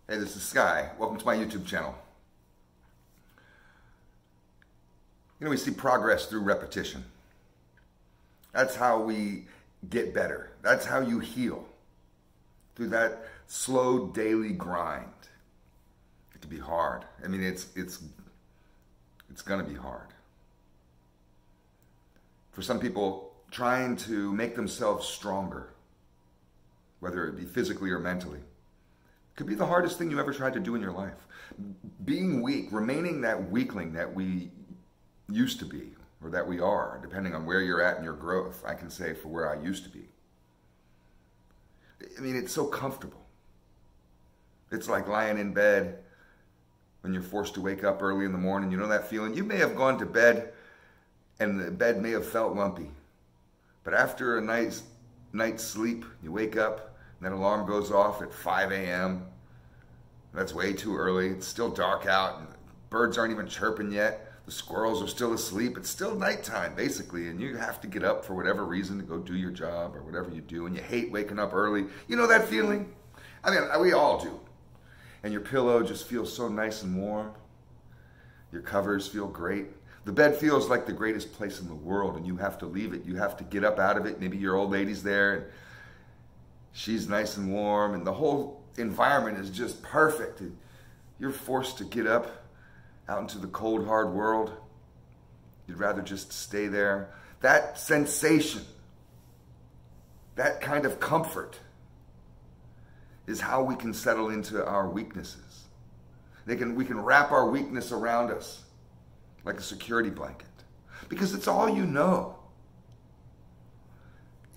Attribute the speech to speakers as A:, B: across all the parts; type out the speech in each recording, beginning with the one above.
A: Hey, this is Sky. Welcome to my YouTube channel. You know, we see progress through repetition. That's how we get better. That's how you heal. Through that slow daily grind. It can be hard. I mean, it's gonna be hard. For some people, trying to make themselves stronger, whether it be physically or mentally, could be the hardest thing you ever tried to do in your life. Being weak, remaining that weakling that we used to be, or that we are, depending on where you're at in your growth. I can say for where I used to be. I mean, it's so comfortable. It's like lying in bed when you're forced to wake up early in the morning. You know that feeling? You may have gone to bed and the bed may have felt lumpy. But after a night's sleep, you wake up, and that alarm goes off at 5 a.m. That's way too early. It's still dark out, and the birds aren't even chirping yet. The squirrels are still asleep. It's still nighttime, basically, and you have to get up for whatever reason to go do your job or whatever you do, and you hate waking up early. You know that feeling? I mean, we all do. And your pillow just feels so nice and warm. Your covers feel great. The bed feels like the greatest place in the world, and you have to leave it. You have to get up out of it. Maybe your old lady's there, and she's nice and warm, and the whole environment is just perfect. And you're forced to get up out into the cold, hard world. You'd rather just stay there. That sensation, that kind of comfort, is how we can settle into our weaknesses. We can wrap our weakness around us like a security blanket, because it's all you know.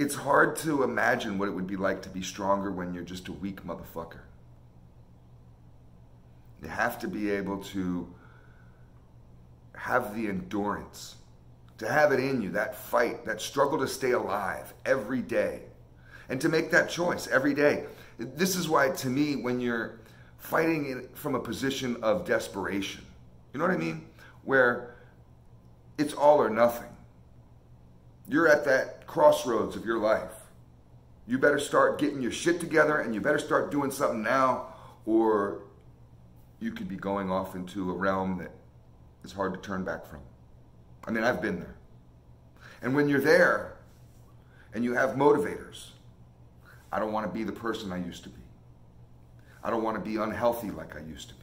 A: It's hard to imagine what it would be like to be stronger when you're just a weak motherfucker. You have to be able to have the endurance, to have it in you, that fight, that struggle to stay alive every day, and to make that choice every day. This is why, to me, when you're fighting from a position of desperation, you know what I mean? Where it's all or nothing. You're at that crossroads of your life. You better start getting your shit together, and you better start doing something now, or you could be going off into a realm that is hard to turn back from. I mean, I've been there. And when you're there and you have motivators, I don't want to be the person I used to be. I don't want to be unhealthy like I used to be.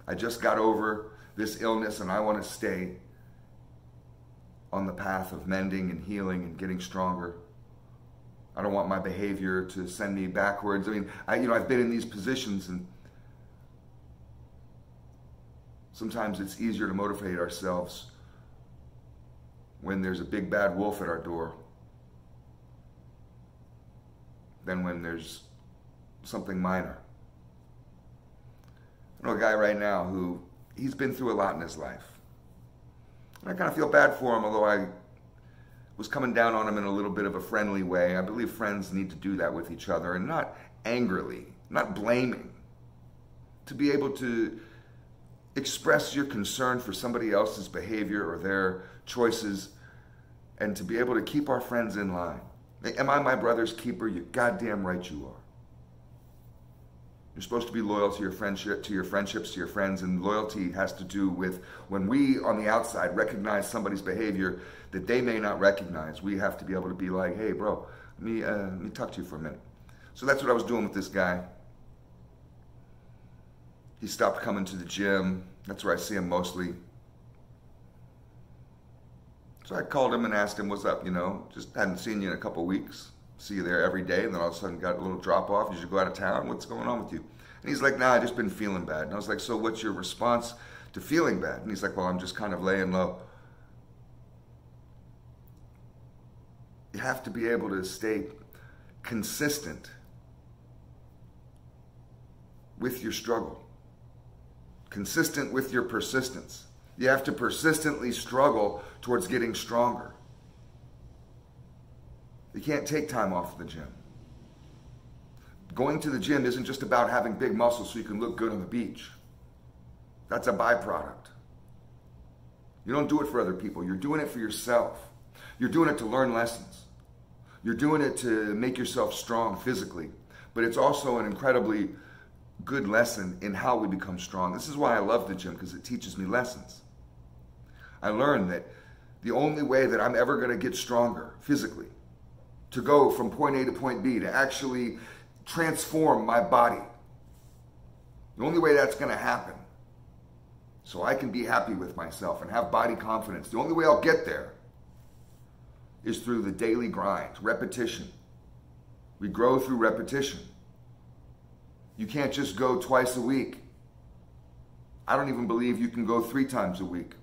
A: I just got over this illness, and I want to stay on the path of mending and healing and getting stronger. I don't want my behavior to send me backwards. I mean, I've been in these positions, and sometimes it's easier to motivate ourselves when there's a big bad wolf at our door than when there's something minor. I know a guy right now who, he's been through a lot in his life. And I kind of feel bad for him, although I was coming down on him in a little bit of a friendly way. I believe friends need to do that with each other, and not angrily, not blaming. To be able to express your concern for somebody else's behavior or their choices, and to be able to keep our friends in line. Am I my brother's keeper? You're goddamn right you are. You're supposed to be loyal to your friendships, to your friends, and loyalty has to do with when we, on the outside, recognize somebody's behavior that they may not recognize. We have to be able to be like, hey, bro, let me talk to you for a minute. So that's what I was doing with this guy. He stopped coming to the gym. That's where I see him mostly. So I called him and asked him, what's up, just hadn't seen you in a couple of weeks. See you there every day, and then all of a sudden got a little drop off. You should go out of town. What's going on with you? And he's like, nah, I just been feeling bad. And I was like, so what's your response to feeling bad? And he's like, well, I'm just kind of laying low. You have to be able to stay consistent with your struggle, consistent with your persistence. You have to persistently struggle towards getting stronger. You can't take time off the gym. Going to the gym isn't just about having big muscles so you can look good on the beach. That's a byproduct. You don't do it for other people. You're doing it for yourself. You're doing it to learn lessons. You're doing it to make yourself strong physically, but it's also an incredibly good lesson in how we become strong. This is why I love the gym, because it teaches me lessons. I learned that the only way that I'm ever going to get stronger physically, to go from point A to point B, to actually transform my body, the only way that's going to happen, so I can be happy with myself and have body confidence, the only way I'll get there is through the daily grind, repetition. We grow through repetition. You can't just go twice a week. I don't even believe you can go 3 times a week.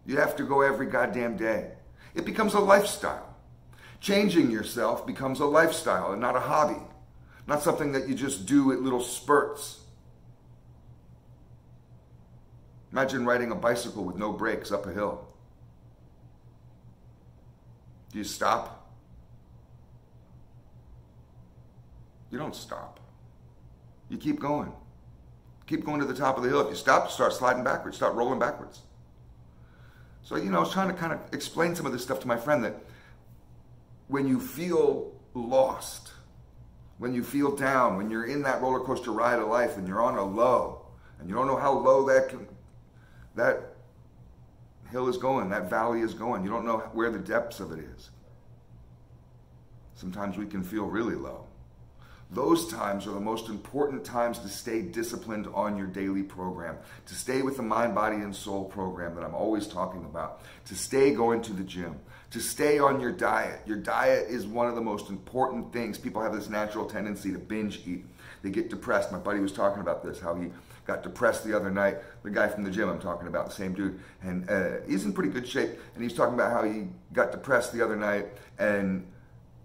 A: You have to go every goddamn day. It becomes a lifestyle. Changing yourself becomes a lifestyle and not a hobby. Not something that you just do at little spurts. Imagine riding a bicycle with no brakes up a hill. Do you stop? You don't stop. You keep going. Keep going to the top of the hill. If you stop, you start sliding backwards, start rolling backwards. So, I was trying to kind of explain some of this stuff to my friend, that when you feel lost, when you feel down, when you're in that roller coaster ride of life and you're on a low, and you don't know how low that hill is going, that valley is going, you don't know where the depths of it is. Sometimes we can feel really low. Those times are the most important times to stay disciplined on your daily program, to stay with the mind, body, and soul program that I'm always talking about, to stay going to the gym, to stay on your diet. Your diet is one of the most important things. People have this natural tendency to binge eat. They get depressed. My buddy was talking about this, how he got depressed the other night. The guy from the gym I'm talking about, the same dude, and he's in pretty good shape, and he's talking about how he got depressed the other night and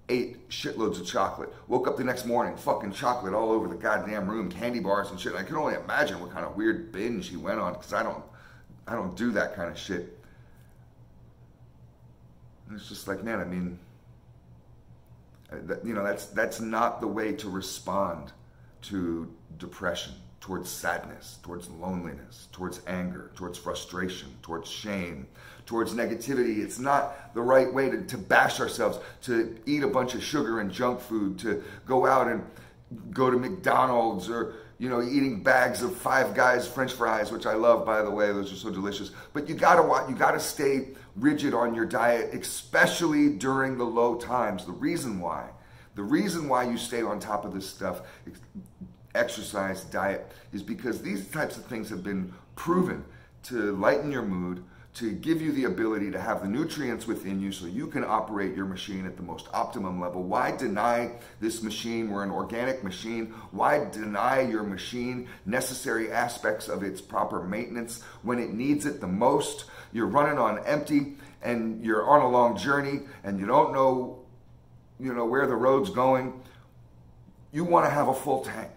A: ate shitloads of chocolate. Woke up the next morning, fucking chocolate all over the goddamn room, candy bars and shit. And I can only imagine what kind of weird binge he went on, because I don't do that kind of shit. And it's just like, man, I mean, that's not the way to respond to depression, towards sadness, towards loneliness, towards anger, towards frustration, towards shame, towards negativity. It's not the right way to bash ourselves, to eat a bunch of sugar and junk food, to go out and go to McDonald's, or eating bags of Five Guys French fries, which I love, by the way. Those are so delicious. But you gotta stay rigid on your diet, especially during the low times. The reason why you stay on top of this stuff, exercise, diet, is because these types of things have been proven to lighten your mood, to give you the ability to have the nutrients within you so you can operate your machine at the most optimum level. Why deny this machine? We're an organic machine. Why deny your machine necessary aspects of its proper maintenance when it needs it the most? You're running on empty and you're on a long journey and you don't know, where the road's going. You want to have a full tank.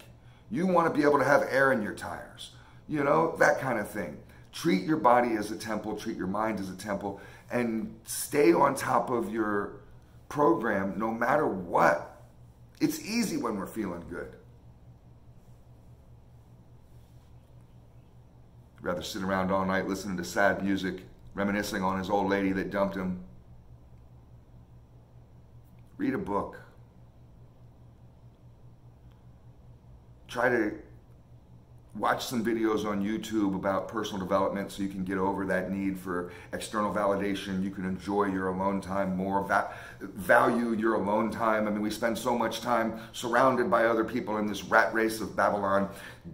A: You want to be able to have air in your tires, that kind of thing. Treat your body as a temple, treat your mind as a temple, and stay on top of your program no matter what. It's easy when we're feeling good. I'd rather sit around all night listening to sad music, reminiscing on his old lady that dumped him. Read a book. Try to watch some videos on YouTube about personal development so you can get over that need for external validation. You can enjoy your alone time more, value your alone time. I mean, we spend so much time surrounded by other people in this rat race of Babylon.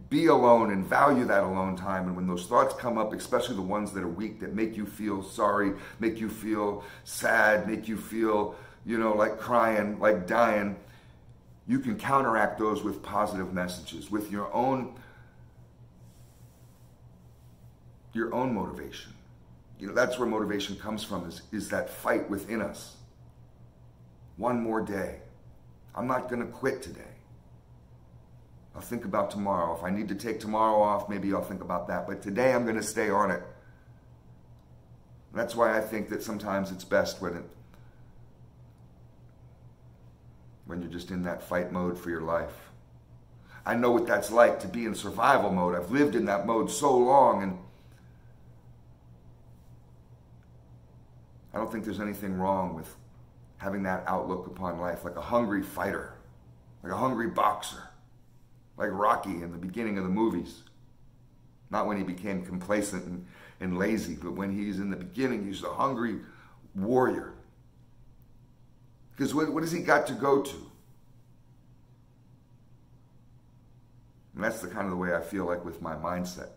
A: Be alone and value that alone time. And when those thoughts come up, especially the ones that are weak, that make you feel sorry, make you feel sad, make you feel, like crying, like dying, you can counteract those with positive messages, with your own motivation. That's where motivation comes from, is that fight within us. One more day. I'm not going to quit today. I'll think about tomorrow. If I need to take tomorrow off, maybe I'll think about that. But today I'm going to stay on it. That's why I think that sometimes it's best when you're just in that fight mode for your life. I know what that's like, to be in survival mode. I've lived in that mode so long, and I don't think there's anything wrong with having that outlook upon life, like a hungry fighter. like a hungry boxer, like Rocky in the beginning of the movies. Not when he became complacent and lazy, but when he's in the beginning, he's a hungry warrior. Because what has he got to go to? And that's the kind of the way I feel like with my mindset.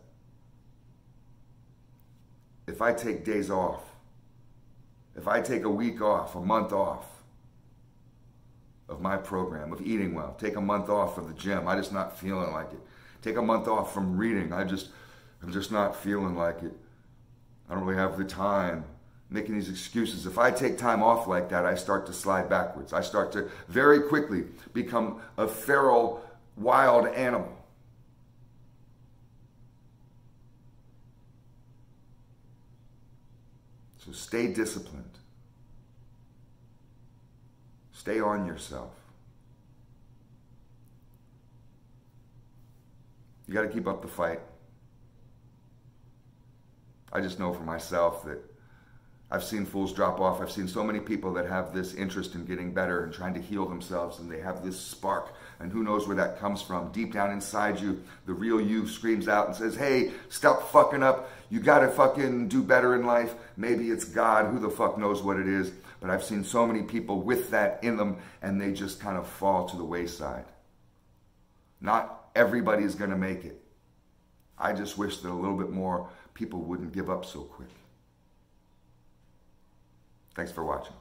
A: If I take days off, if I take a week off, a month off of my program, of eating well, take a month off of the gym, I'm just not feeling like it. Take a month off from reading, I'm just not feeling like it. I don't really have the time. Making these excuses. If I take time off like that, I start to slide backwards. I start to very quickly become a feral, wild animal. So stay disciplined. Stay on yourself. You got to keep up the fight. I just know for myself that I've seen fools drop off. I've seen so many people that have this interest in getting better and trying to heal themselves, and they have this spark, and who knows where that comes from. Deep down inside you, the real you screams out and says, hey, stop fucking up. You gotta fucking do better in life. Maybe it's God, who the fuck knows what it is. But I've seen so many people with that in them, and they just kind of fall to the wayside. Not everybody is gonna make it. I just wish that a little bit more people wouldn't give up so quick. Thanks for watching.